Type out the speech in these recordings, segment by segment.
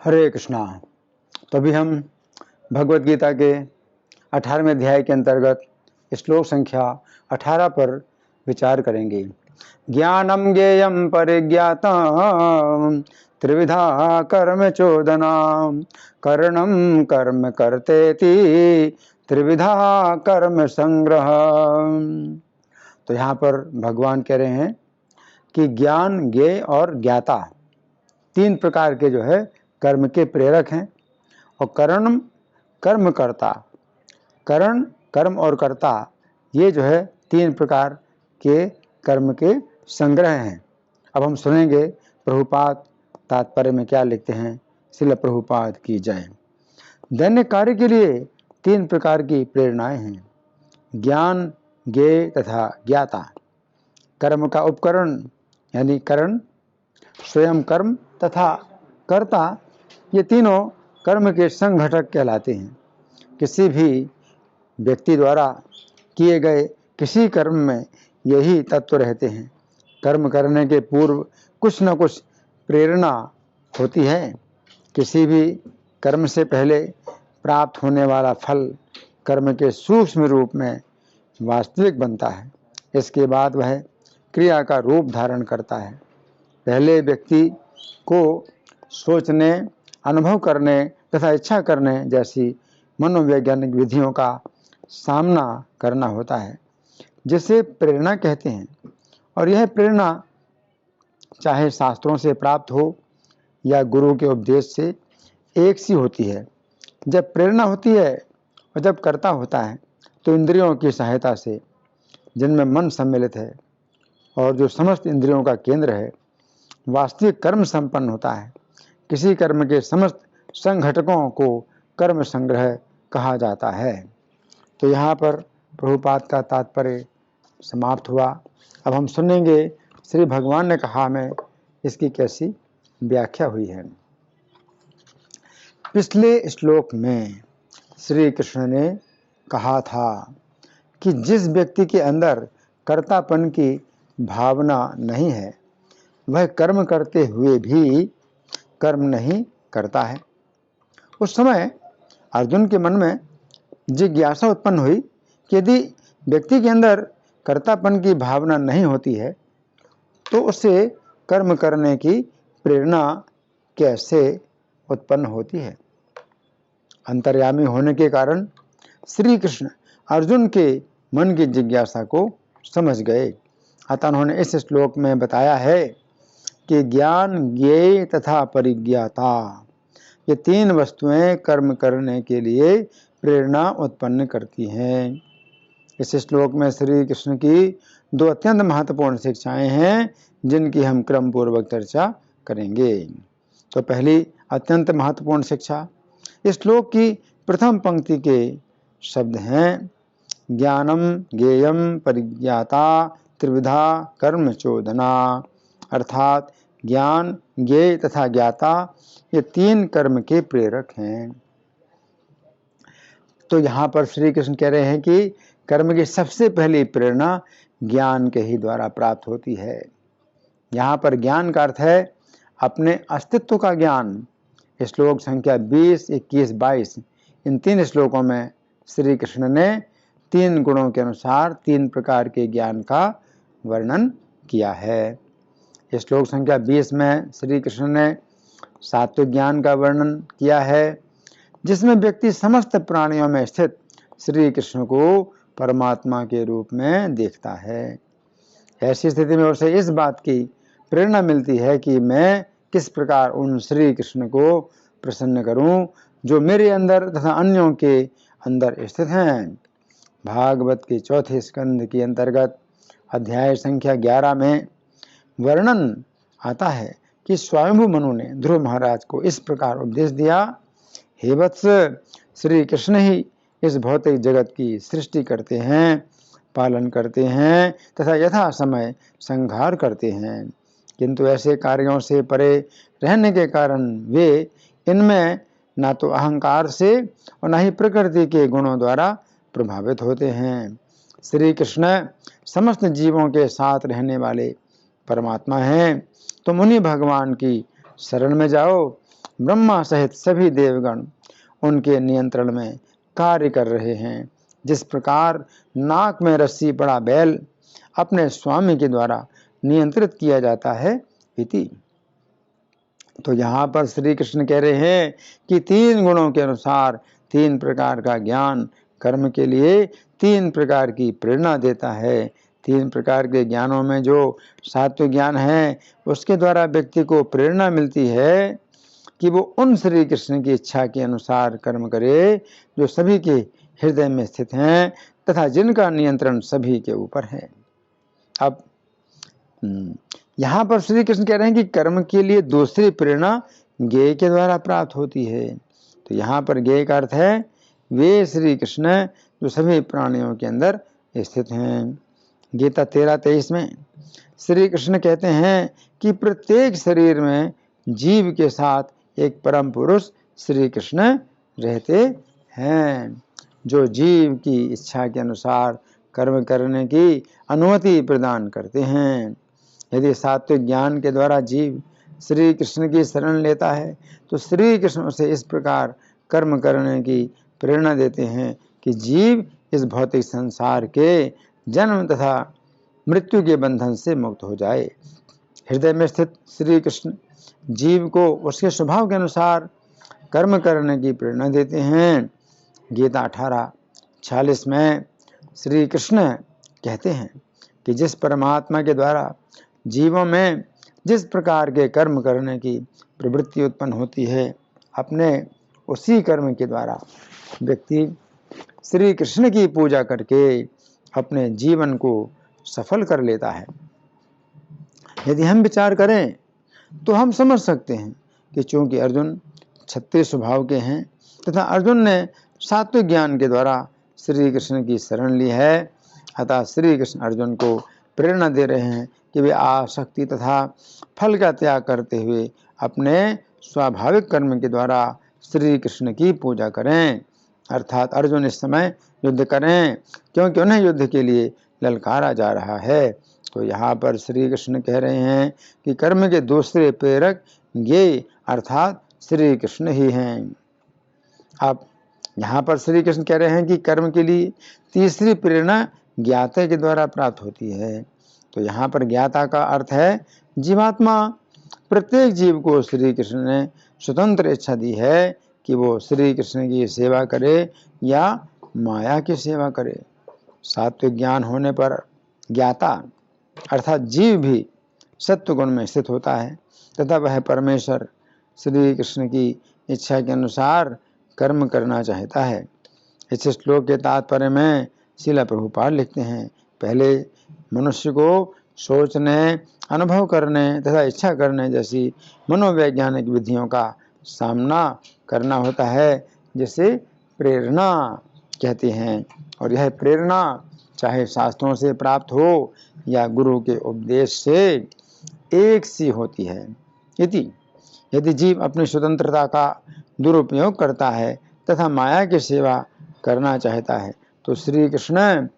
हरे कृष्णा। तो अभी हम भगवत गीता के 18वें अध्याय के अंतर्गत श्लोक संख्या 18 पर विचार करेंगे। ज्ञानम ज्ञेयम परिज्ञातम त्रिविधा कर्म चोदना करणम कर्म कर्तेति त्रिविधा कर्म संग्रह। तो यहाँ पर भगवान कह रहे हैं कि ज्ञान, ज्ञेय और ज्ञाता तीन प्रकार के जो है कर्म के प्रेरक हैं, और करण कर्म कर्ता, करण कर्म और कर्ता ये जो है तीन प्रकार के कर्म के संग्रह हैं। अब हम सुनेंगे प्रभुपाद तात्पर्य में क्या लिखते हैं। श्रील प्रभुपाद की जय। दैनिक कार्य के लिए तीन प्रकार की प्रेरणाएं हैं, ज्ञान, ज्ञेय तथा ज्ञाता। कर्म का उपकरण यानी करण, स्वयं कर्म तथा कर्ता, ये तीनों कर्म के संघटक कहलाते हैं। किसी भी व्यक्ति द्वारा किए गए किसी कर्म में यही तत्व रहते हैं। कर्म करने के पूर्व कुछ न कुछ प्रेरणा होती है। किसी भी कर्म से पहले प्राप्त होने वाला फल कर्म के सूक्ष्म रूप में वास्तविक बनता है। इसके बाद वह क्रिया का रूप धारण करता है। पहले व्यक्ति को सोचने, अनुभव करने तथा इच्छा करने जैसी मनोवैज्ञानिक विधियों का सामना करना होता है, जिसे प्रेरणा कहते हैं। और यह प्रेरणा चाहे शास्त्रों से प्राप्त हो या गुरु के उपदेश से, एक सी होती है। जब प्रेरणा होती है और जब कर्ता होता है तो इंद्रियों की सहायता से, जिनमें मन सम्मिलित है और जो समस्त इंद्रियों का केंद्र है, वास्तविक कर्म संपन्न होता है। किसी कर्म के समस्त संघटकों को कर्म संग्रह कहा जाता है। तो यहाँ पर प्रभुपाद का तात्पर्य समाप्त हुआ। अब हम सुनेंगे श्री भगवान ने कहा में इसकी कैसी व्याख्या हुई है। पिछले श्लोक में श्री कृष्ण ने कहा था कि जिस व्यक्ति के अंदर कर्तापन की भावना नहीं है, वह कर्म करते हुए भी कर्म नहीं करता है। उस समय अर्जुन के मन में जिज्ञासा उत्पन्न हुई कि यदि व्यक्ति के अंदर कर्तापन की भावना नहीं होती है तो उससे कर्म करने की प्रेरणा कैसे उत्पन्न होती है। अंतर्यामी होने के कारण श्री कृष्ण अर्जुन के मन की जिज्ञासा को समझ गए। अतः उन्होंने इस श्लोक में बताया है कि ज्ञान, ज्ञेय तथा परिज्ञाता, ये तीन वस्तुएं कर्म करने के लिए प्रेरणा उत्पन्न करती हैं। इस श्लोक में श्री कृष्ण की दो अत्यंत महत्वपूर्ण शिक्षाएं हैं, जिनकी हम क्रम पूर्वक चर्चा करेंगे। तो पहली अत्यंत महत्वपूर्ण शिक्षा, इस श्लोक की प्रथम पंक्ति के शब्द हैं ज्ञानम ज्ञेयम परिज्ञाता त्रिविधा कर्म चोदना, अर्थात ज्ञान, ज्ञेय तथा ज्ञाता ये तीन कर्म के प्रेरक हैं। तो यहाँ पर श्री कृष्ण कह रहे हैं कि कर्म की सबसे पहली प्रेरणा ज्ञान के ही द्वारा प्राप्त होती है। यहाँ पर ज्ञान का अर्थ है अपने अस्तित्व का ज्ञान। श्लोक संख्या 20, 21, 22 इन तीन श्लोकों में श्री कृष्ण ने तीन गुणों के अनुसार तीन प्रकार के ज्ञान का वर्णन किया है। श्लोक संख्या 20 में श्री कृष्ण ने सात्विक ज्ञान का वर्णन किया है, जिसमें व्यक्ति समस्त प्राणियों में स्थित श्री कृष्ण को परमात्मा के रूप में देखता है। ऐसी स्थिति में उसे इस बात की प्रेरणा मिलती है कि मैं किस प्रकार उन श्री कृष्ण को प्रसन्न करूं जो मेरे अंदर तथा अन्यों के अंदर स्थित हैं। भागवत के चौथे स्कंद के अंतर्गत अध्याय संख्या 11 में वर्णन आता है कि स्वयंभू मनु ने ध्रुव महाराज को इस प्रकार उपदेश दिया, हे वत्स, श्री कृष्ण ही इस भौतिक जगत की सृष्टि करते हैं, पालन करते हैं तथा यथा समय संहार करते हैं, किंतु ऐसे कार्यों से परे रहने के कारण वे इनमें ना तो अहंकार से और न ही प्रकृति के गुणों द्वारा प्रभावित होते हैं। श्री कृष्ण समस्त जीवों के साथ रहने वाले परमात्मा हैं। तुम उन्हीं भगवान की शरण में जाओ ब्रह्मा सहित सभी देवगण उनके नियंत्रण में कार्य कर रहे हैं। जिस प्रकार नाक में रस्सी पड़ा बैल अपने स्वामी के द्वारा नियंत्रित किया जाता है इति। तो यहाँ पर श्री कृष्ण कह रहे हैं कि 3 गुणों के अनुसार 3 प्रकार का ज्ञान कर्म के लिए 3 प्रकार की प्रेरणा देता है। 3 प्रकार के ज्ञानों में जो सात्विक ज्ञान है उसके द्वारा व्यक्ति को प्रेरणा मिलती है कि वो उन श्री कृष्ण की इच्छा के अनुसार कर्म करे जो सभी के हृदय में स्थित हैं तथा जिनका नियंत्रण सभी के ऊपर है। अब यहाँ पर श्री कृष्ण कह रहे हैं कि कर्म के लिए दूसरी प्रेरणा ज्ञेय के द्वारा प्राप्त होती है। तो यहाँ पर ज्ञेय का अर्थ है वे श्री कृष्ण जो सभी प्राणियों के अंदर स्थित हैं। गीता 13:23 में श्री कृष्ण कहते हैं कि प्रत्येक शरीर में जीव के साथ एक परम पुरुष श्री कृष्ण रहते हैं जो जीव की इच्छा के अनुसार कर्म करने की अनुमति प्रदान करते हैं। यदि सात्विक ज्ञान के द्वारा जीव श्री कृष्ण की शरण लेता है तो श्री कृष्ण उसे इस प्रकार कर्म करने की प्रेरणा देते हैं कि जीव इस भौतिक संसार के जन्म तथा मृत्यु के बंधन से मुक्त हो जाए। हृदय में स्थित श्री कृष्ण जीव को उसके स्वभाव के अनुसार कर्म करने की प्रेरणा देते हैं। गीता 18:46 में श्री कृष्ण कहते हैं कि जिस परमात्मा के द्वारा जीवों में जिस प्रकार के कर्म करने की प्रवृत्ति उत्पन्न होती है अपने उसी कर्म के द्वारा व्यक्ति श्री कृष्ण की पूजा करके अपने जीवन को सफल कर लेता है। यदि हम विचार करें तो हम समझ सकते हैं कि चूंकि अर्जुन क्षत्रिय स्वभाव के हैं तथा अर्जुन ने सात्विक ज्ञान के द्वारा श्री कृष्ण की शरण ली है, अतः श्री कृष्ण अर्जुन को प्रेरणा दे रहे हैं कि वे आसक्ति तथा फल का त्याग करते हुए अपने स्वाभाविक कर्म के द्वारा श्री कृष्ण की पूजा करें। अर्थात अर्जुन इस समय युद्ध करें क्योंकि उन्हें युद्ध के लिए ललकारा जा रहा है। तो यहाँ पर श्री कृष्ण कह रहे हैं कि कर्म के दूसरे प्रेरक ये अर्थात श्री कृष्ण ही हैं। अब यहाँ पर श्री कृष्ण कह रहे हैं कि कर्म के लिए तीसरी प्रेरणा ज्ञाता के द्वारा प्राप्त होती है। तो यहाँ पर ज्ञाता का अर्थ है जीवात्मा। प्रत्येक जीव को श्री कृष्ण ने स्वतंत्र इच्छा दी है कि वो श्री कृष्ण की सेवा करे या माया की सेवा करे। सात्विक ज्ञान होने पर ज्ञाता अर्थात जीव भी सत्व गुण में स्थित होता है तथा वह परमेश्वर श्री कृष्ण की इच्छा के अनुसार कर्म करना चाहता है। इस श्लोक के तात्पर्य में श्रील प्रभुपाद लिखते हैं, पहले मनुष्य को सोचने, अनुभव करने तथा इच्छा करने जैसी मनोवैज्ञानिक विधियों का सामना करना होता है जिसे प्रेरणा कहते हैं। और यह प्रेरणा चाहे शास्त्रों से प्राप्त हो या गुरु के उपदेश से एक सी होती है। यदि जीव अपनी स्वतंत्रता का दुरुपयोग करता है तथा माया की सेवा करना चाहता है तो श्री कृष्ण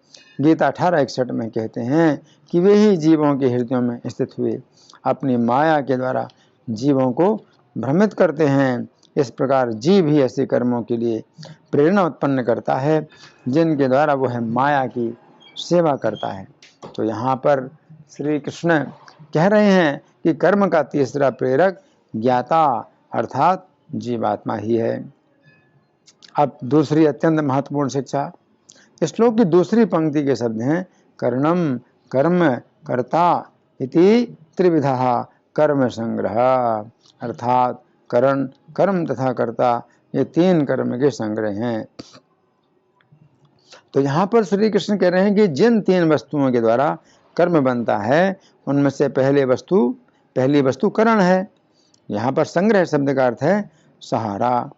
गीता 18:61 में कहते हैं कि वे ही जीवों के हृदयों में स्थित हुए अपनी माया के द्वारा जीवों को भ्रमित करते हैं। इस प्रकार जीव ही ऐसे कर्मों के लिए प्रेरणा उत्पन्न करता है जिनके द्वारा वह माया की सेवा करता है। तो यहाँ पर श्री कृष्ण कह रहे हैं कि कर्म का तीसरा प्रेरक ज्ञाता अर्थात जीवात्मा ही है। अब दूसरी अत्यंत महत्वपूर्ण शिक्षा, श्लोक की दूसरी पंक्ति के शब्द हैं कर्णम कर्म कर्ता इति त्रिविधः कर्म संग्रह, अर्थात करण, कर्म तथा कर्ता ये 3 कर्म के संग्रह हैं। तो यहाँ पर श्री कृष्ण कह रहे हैं कि जिन 3 वस्तुओं के द्वारा कर्म बनता है उनमें से पहली वस्तु करण है। यहाँ पर संग्रह शब्द का अर्थ है सहारा।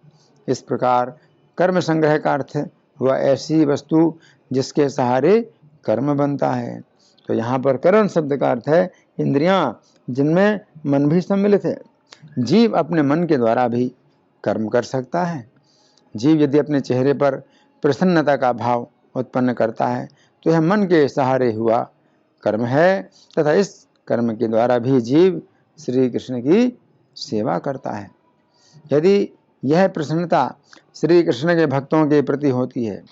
इस प्रकार कर्म संग्रह का अर्थ हुआ ऐसी वस्तु जिसके सहारे कर्म बनता है। तो यहाँ पर करण शब्द का अर्थ है इंद्रियां जिनमें मन भी सम्मिलित है। जीव अपने मन के द्वारा भी कर्म कर सकता है। जीव यदि अपने चेहरे पर प्रसन्नता का भाव उत्पन्न करता है तो यह मन के सहारे हुआ कर्म है तथा इस कर्म के द्वारा भी जीव श्री कृष्ण की सेवा करता है। यदि यह प्रसन्नता श्री कृष्ण के भक्तों के प्रति होती है।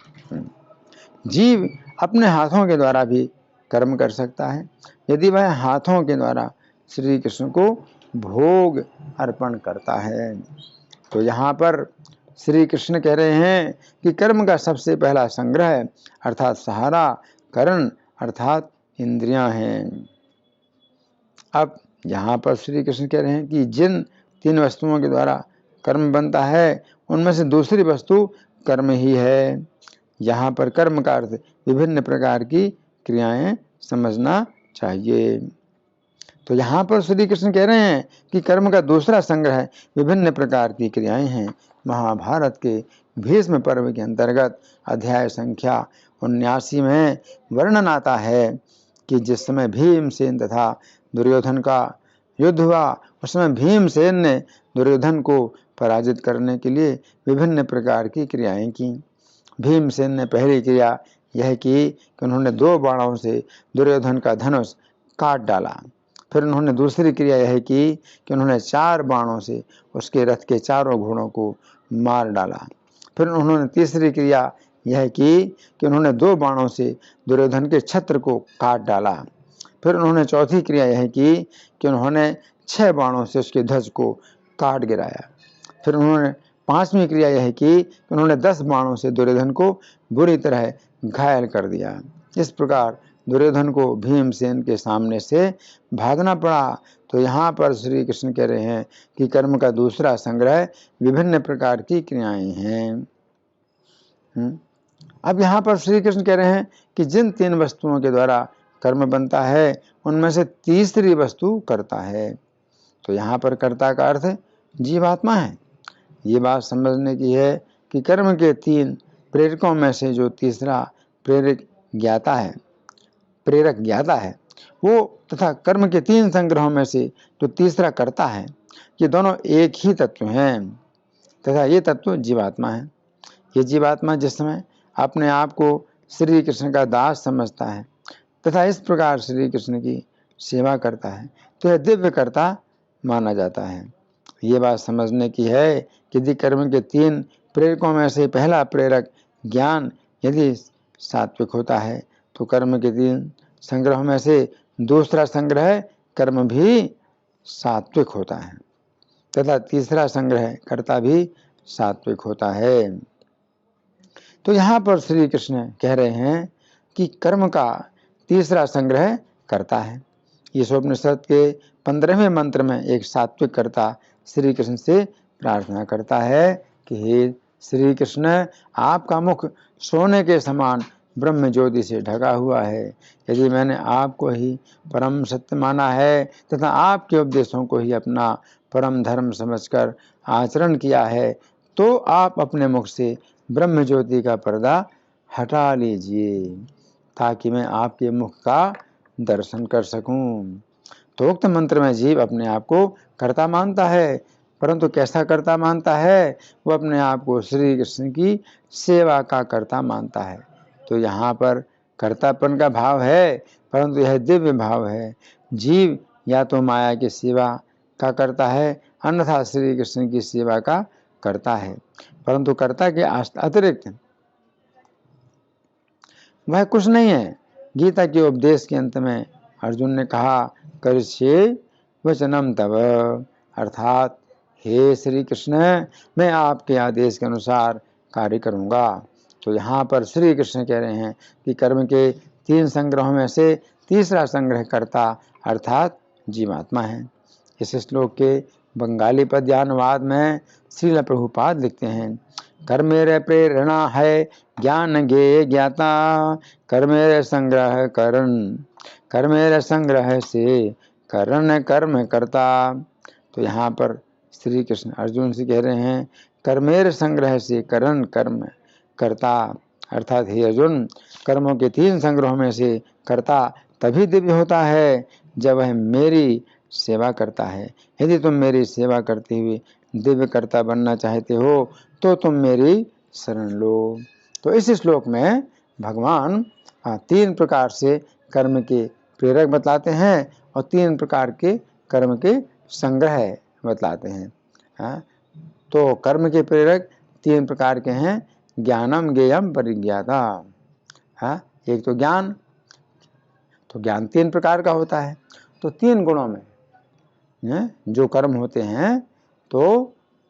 जीव अपने हाथों के द्वारा भी कर्म कर सकता है यदि वह हाथों के द्वारा श्री कृष्ण को भोग अर्पण करता है। तो यहाँ पर श्री कृष्ण कह रहे हैं कि कर्म का सबसे पहला संग्रह अर्थात सहारा करण अर्थात इंद्रियां हैं। अब यहाँ पर श्री कृष्ण कह रहे हैं कि जिन तीन वस्तुओं के द्वारा कर्म बनता है उनमें से दूसरी वस्तु कर्म ही है। यहाँ पर कर्म का अर्थ विभिन्न प्रकार की क्रियाएं समझना चाहिए। तो यहाँ पर श्री कृष्ण कह रहे हैं कि कर्म का दूसरा संग्रह विभिन्न प्रकार की क्रियाएं हैं। महाभारत के भीष्म पर्व के अंतर्गत अध्याय संख्या 79 में वर्णन आता है कि जिस समय भीमसेन तथा दुर्योधन का युद्ध हुआ उस समय भीमसेन ने दुर्योधन को पराजित करने के लिए विभिन्न प्रकार की क्रियाएं की। भीमसेन ने पहली क्रिया यह की कि उन्होंने 2 बाणों से दुर्योधन का धनुष काट डाला। फिर उन्होंने दूसरी क्रिया यह की कि उन्होंने 4 बाणों से उसके रथ के चारों घोड़ों को मार डाला। फिर उन्होंने तीसरी क्रिया यह की कि उन्होंने 2 बाणों से दुर्योधन के छत्र को काट डाला। फिर उन्होंने चौथी क्रिया यह की कि उन्होंने 6 बाणों से उसके ध्वज को काट गिराया। फिर उन्होंने 5वीं क्रिया यह की कि उन्होंने 10 बाणों से दुर्योधन को बुरी तरह घायल कर दिया। इस प्रकार दुर्योधन को भीमसेन के सामने से भागना पड़ा। तो यहाँ पर श्री कृष्ण कह रहे हैं कि कर्म का दूसरा संग्रह विभिन्न प्रकार की क्रियाएं हैं। अब यहाँ पर श्री कृष्ण कह रहे हैं कि जिन 3 वस्तुओं के द्वारा कर्म बनता है उनमें से तीसरी वस्तु कर्ता है। तो यहाँ पर कर्ता का अर्थ जीवात्मा है। ये बात समझने की है कि कर्म के 3 प्रेरकों में से जो तीसरा प्रेरक ज्ञाता है वो तथा कर्म के 3 संग्रहों में से जो तीसरा कर्ता है ये दोनों एक ही तत्व हैं तथा ये तत्व जीवात्मा है। ये जीवात्मा जिस समय अपने आप को श्री कृष्ण का दास समझता है तथा इस प्रकार श्री कृष्ण की सेवा करता है तो यह दिव्य कर्ता माना जाता है। ये बात समझने की है कि यदि कर्म के 3 प्रेरकों में से पहला प्रेरक ज्ञान यदि सात्विक होता है तो कर्म के 3 संग्रह में से दूसरा संग्रह कर्म भी सात्विक होता है तथा तीसरा संग्रह कर्ता भी सात्विक होता है। तो यहाँ पर श्री कृष्ण कह रहे हैं कि कर्म का तीसरा संग्रह कर्ता है। ईशोपनिषद के 15वें मंत्र में एक सात्विक कर्ता श्री कृष्ण से प्रार्थना करता है कि हे श्री कृष्ण आपका मुख सोने के समान ब्रह्म ज्योति से ढका हुआ है। यदि मैंने आपको ही परम सत्य माना है तथा आपके उपदेशों को ही अपना परम धर्म समझकर आचरण किया है तो आप अपने मुख से ब्रह्म ज्योति का पर्दा हटा लीजिए ताकि मैं आपके मुख का दर्शन कर सकूं। तो उक्त मंत्र में जीव अपने आप को कर्ता मानता है परंतु कैसा कर्ता मानता है? वो अपने आप को श्री कृष्ण की सेवा का कर्ता मानता है। तो यहाँ पर कर्तापन का भाव है परंतु यह दिव्य भाव है। जीव या तो माया की सेवा का करता है अन्यथा श्री कृष्ण की सेवा का करता है परंतु कर्ता के अतिरिक्त वह कुछ नहीं है। गीता के उपदेश के अंत में अर्जुन ने कहा करिष्ये वचनम तव अर्थात हे श्री कृष्ण मैं आपके आदेश के अनुसार कार्य करूँगा। तो यहाँ पर श्री कृष्ण कह रहे हैं कि कर्म के 3 संग्रहों में से तीसरा संग्रह कर्ता अर्थात जीवात्मा है। इस श्लोक के बंगाली पद्यानुवाद में श्रील प्रभुपाद लिखते हैं कर्मेर प्रेरणा है ज्ञान ज्ञेय ज्ञाता कर्मेर संग्रह करण कर्मेर संग्रह से करण कर्म करता। तो यहाँ पर श्री कृष्ण अर्जुन से कह रहे हैं कर्मेर संग्रह से करण कर्म करता अर्थात हे अर्जुन कर्मों के 3 संग्रहों में से कर्ता तभी दिव्य होता है जब वह मेरी सेवा करता है। यदि तुम मेरी सेवा करते हुए दिव्य कर्ता बनना चाहते हो तो तुम मेरी शरण लो। तो इस श्लोक में भगवान 3 प्रकार से कर्म के प्रेरक बतलाते हैं और 3 प्रकार के कर्म के संग्रह बतलाते हैं। तो कर्म के प्रेरक 3 प्रकार के हैं, ज्ञानम ज्ञेयम परिज्ञाता। हाँ, एक तो ज्ञान, तो ज्ञान 3 प्रकार का होता है। तो 3 गुणों में जो कर्म होते हैं तो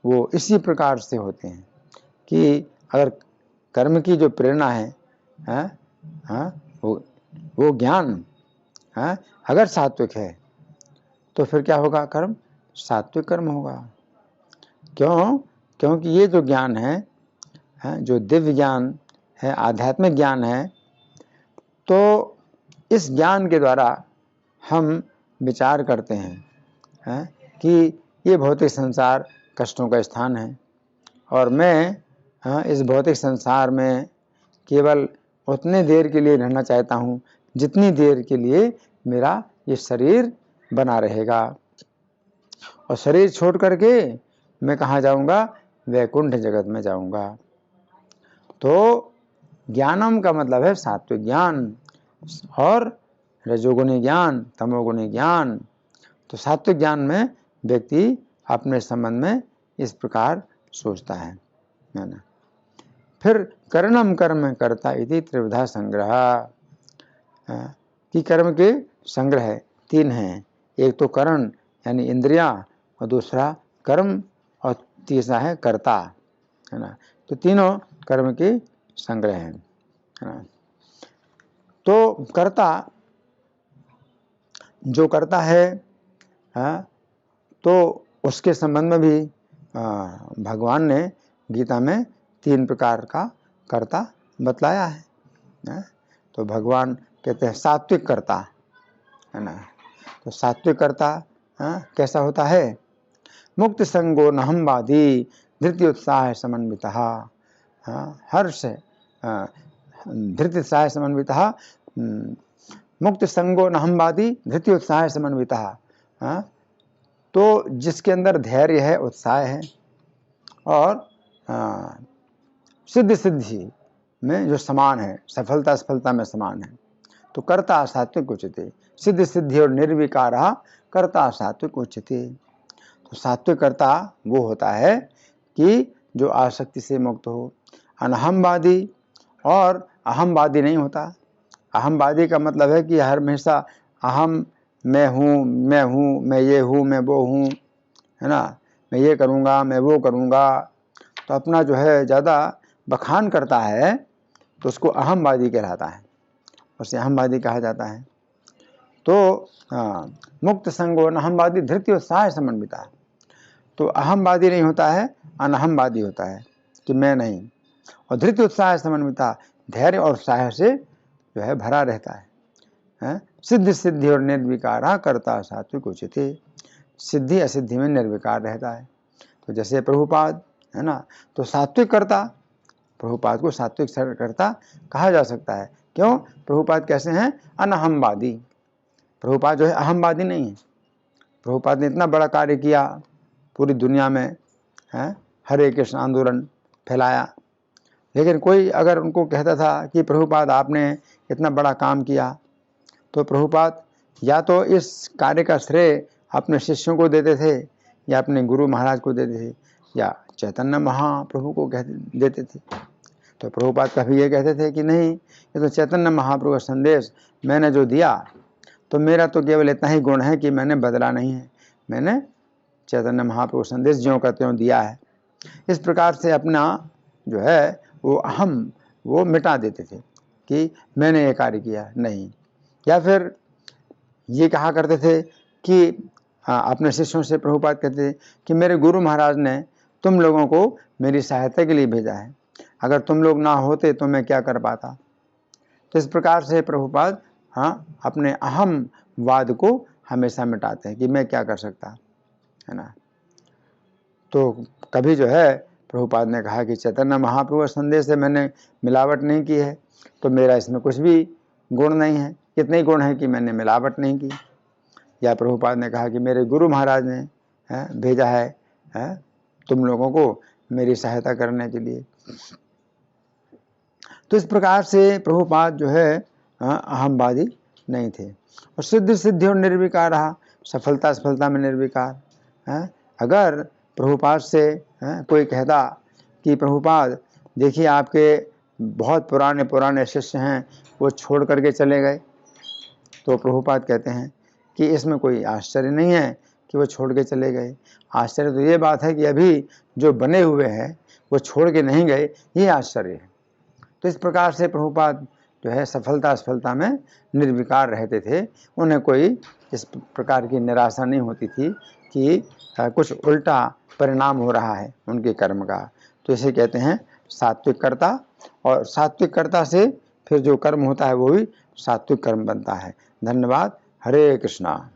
वो इसी प्रकार से होते हैं कि अगर कर्म की जो प्रेरणा है, वो ज्ञान अगर सात्विक है तो फिर क्या होगा, कर्म सात्विक कर्म होगा। क्यों? क्योंकि ये जो ज्ञान है, जो दिव्य ज्ञान है, आध्यात्मिक ज्ञान है, तो इस ज्ञान के द्वारा हम विचार करते हैं कि ये भौतिक संसार कष्टों का स्थान है और मैं इस भौतिक संसार में केवल उतने देर के लिए रहना चाहता हूँ जितनी देर के लिए मेरा ये शरीर बना रहेगा, और शरीर छोड़ करके मैं कहाँ जाऊँगा, वैकुंठ जगत में जाऊँगा। तो ज्ञानम का मतलब है सात्विक ज्ञान और रजोगुणी ज्ञान, तमोगुणी ज्ञान। तो सात्विक ज्ञान में व्यक्ति अपने संबंध में इस प्रकार सोचता है ना। फिर कर्णम कर्म कर्ता इति त्रिविधा संग्रह, कि कर्म के संग्रह 3 हैं, एक तो करण यानी इंद्रियां, और दूसरा कर्म, और तीसरा है कर्ता, है ना। तो तीनों कर्म के संग्रह हैं, है ना। तो कर्ता जो करता है, तो उसके संबंध में भी भगवान ने गीता में 3 प्रकार का कर्ता बतलाया है। तो भगवान कहते हैं सात्विक कर्ता, है ना। तो सात्विक कर्ता कैसा होता है, मुक्त संगो नहमवादी धृति उत्साह समन्वितः, हर्ष धृति उत्साह समन्वितः, मुक्त संगो नहमवादी धृति उत्साह समन्वितः। तो जिसके अंदर धैर्य है, उत्साह है, और सिद्धि सिद्धि में जो समान है, सफलता सफलता में समान है, तो कर्ता सात्विक उच्यते। सिद्धि सिद्धि और निर्विकार कर्ता सात्विक उच्यते। तो सात्विक कर्ता वो होता है कि जो आसक्ति से मुक्त हो, अनहमवादी और अहमवादी नहीं होता। अहमवादी का मतलब है कि हर हमेशा अहम, मैं हूँ, मैं हूँ, मैं ये हूँ, मैं वो हूँ, है ना, मैं ये करूँगा, मैं वो करूँगा। तो अपना जो है ज़्यादा बखान करता है तो उसको अहमवादी कहलाता है, उसे अहमवादी कहा जाता है। तो मुक्त संगो अहमवादी धृति उत्साह समन्विता। तो अहमवादी नहीं होता है, अनहमवादी होता है कि मैं नहीं, और धृति उत्साह समन्विता, धैर्य और उत्साह से जो है भरा रहता है। सिद्धि सिद्धि और निर्विकार कर्ता सात्विक उच्यते। सिद्धि असिद्धि में निर्विकार रहता है। तो जैसे प्रभुपाद, है ना, तो सात्विक कर्ता, प्रभुपाद को सात्विक कर्ता कहा जा सकता है। क्यों? प्रभुपाद कैसे हैं, अनहमवादी। प्रभुपाद जो है अहमवादी नहीं है। प्रभुपाद ने इतना बड़ा कार्य किया पूरी दुनिया में, हरे कृष्ण आंदोलन फैलाया, लेकिन कोई अगर उनको कहता था कि प्रभुपाद आपने इतना बड़ा काम किया, तो प्रभुपाद या तो इस कार्य का श्रेय अपने शिष्यों को देते थे, या अपने गुरु महाराज को देते थे, या चैतन्य महाप्रभु को देते थे। तो प्रभुपाद कभी ये कहते थे कि नहीं, ये तो चैतन्य महाप्रभु का संदेश मैंने जो दिया, तो मेरा तो केवल इतना ही गुण है कि मैंने बदला नहीं है, मैंने चैतन्य महाप्रभु संदेश ज्यों का त्यों दिया है। इस प्रकार से अपना जो है वो अहम वो मिटा देते थे कि मैंने ये कार्य किया, नहीं। या फिर ये कहा करते थे कि अपने शिष्यों से प्रभुपाद कहते थे कि मेरे गुरु महाराज ने तुम लोगों को मेरी सहायता के लिए भेजा है, अगर तुम लोग ना होते तो मैं क्या कर पाता। तो इस प्रकार से प्रभुपाद अपने अहम वाद को हमेशा मिटाते हैं कि मैं क्या कर सकता, है ना। तो कभी जो है प्रभुपाद ने कहा कि चैतन्य महाप्रभु संदेश से मैंने मिलावट नहीं की है, तो मेरा इसमें कुछ भी गुण नहीं है, कितने गुण है कि मैंने मिलावट नहीं की। या प्रभुपाद ने कहा कि मेरे गुरु महाराज ने भेजा है तुम लोगों को मेरी सहायता करने के लिए। तो इस प्रकार से प्रभुपाद जो है अहमवादी नहीं थे। और सिद्धि सिद्धि और निर्विकार रहा, सफलता सफलता में निर्विकार। अगर प्रभुपाद से कोई कहता कि प्रभुपाद देखिए आपके बहुत पुराने पुराने शिष्य हैं, वो छोड़ करके चले गए, तो प्रभुपाद कहते हैं कि इसमें कोई आश्चर्य नहीं है कि वो छोड़ के चले गए। आश्चर्य तो ये बात है कि अभी जो बने हुए हैं वो छोड़ के नहीं गए, ये आश्चर्य है। तो इस प्रकार से प्रभुपाद जो है सफलता असफलता में निर्विकार रहते थे। उन्हें कोई इस प्रकार की निराशा नहीं होती थी कि कुछ उल्टा परिणाम हो रहा है उनके कर्म का। तो इसे कहते हैं सात्विक कर्ता, और सात्विक कर्ता से फिर जो कर्म होता है वो भी सात्विक कर्म बनता है। धन्यवाद। हरे कृष्णा।